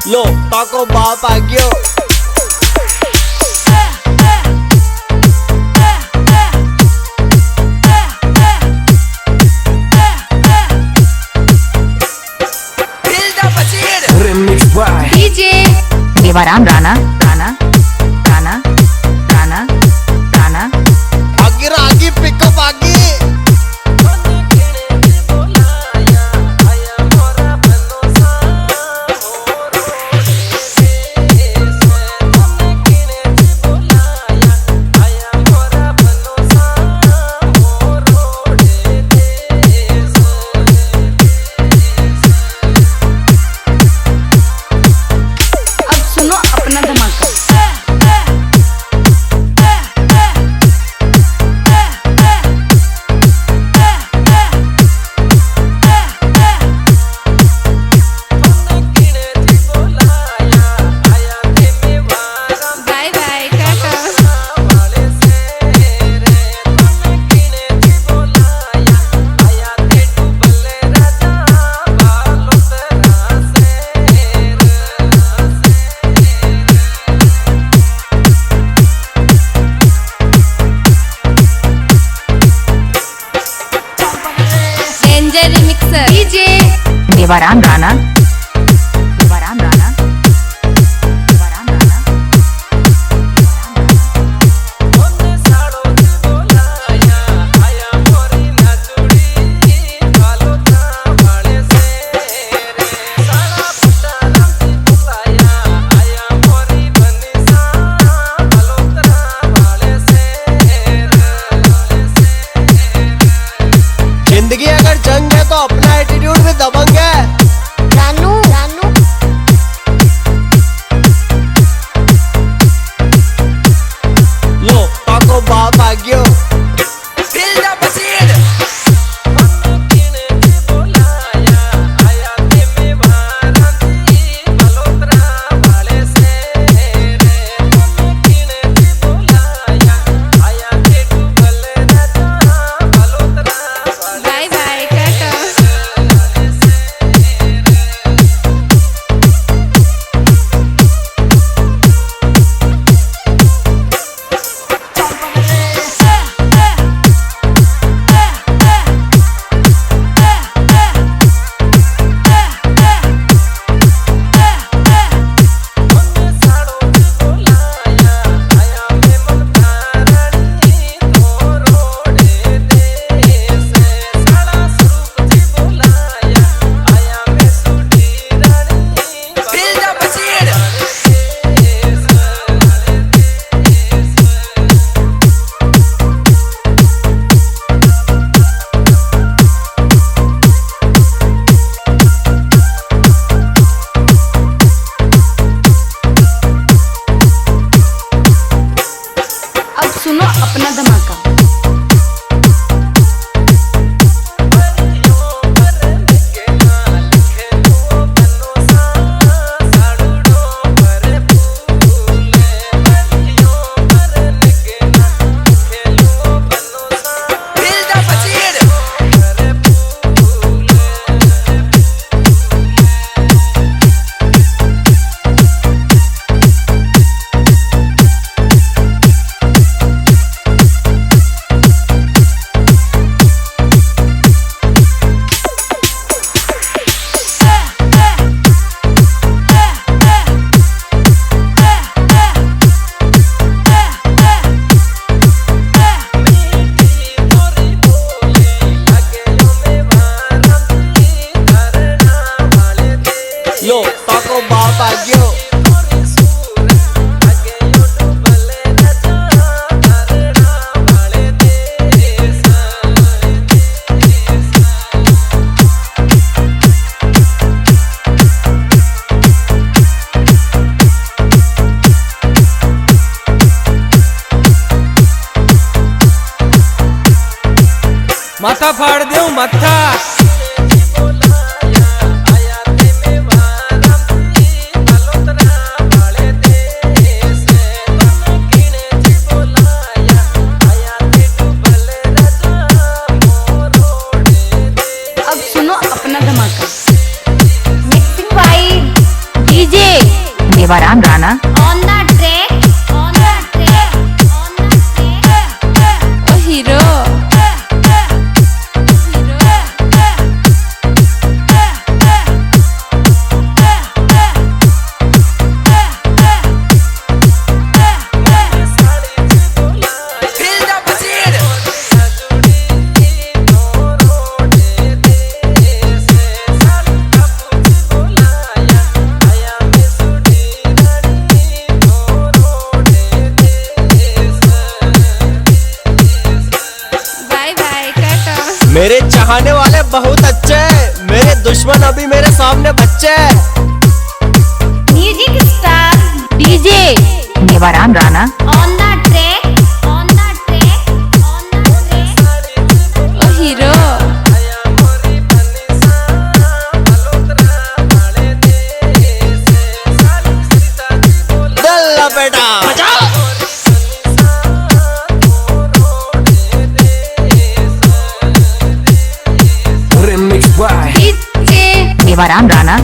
लो ताको बाप आ गयो। DJ देवाराम राणा राणा राणा राणा राणा आगे आगे पिकअप आगे। DJ देवाराम राणा देवाराम राणा देवाराम राणा। जिंदगी अगर जंग है तो अपना एटीट्यूड भी दबंग है। रानू रानू लो ताको बाप आ गयो। सुनो अपना धमाका। लो ताको बाप आ गयो। माथा फाड़ दो माथा। अब सुनो अपना धमाका। Mixing by DJ Devaram Rana On the track, on the track, on the track. ओ हीरो बाय बाय टाटा मेरे चाहने वाले बहुत अच्छे, मेरे दुश्मन अभी मेरे सामने बच्चे। Music star. DJ Devaram Rana On the track, on the track, on the track. ओ हीरो दल्ला बेटा देवाराम राणा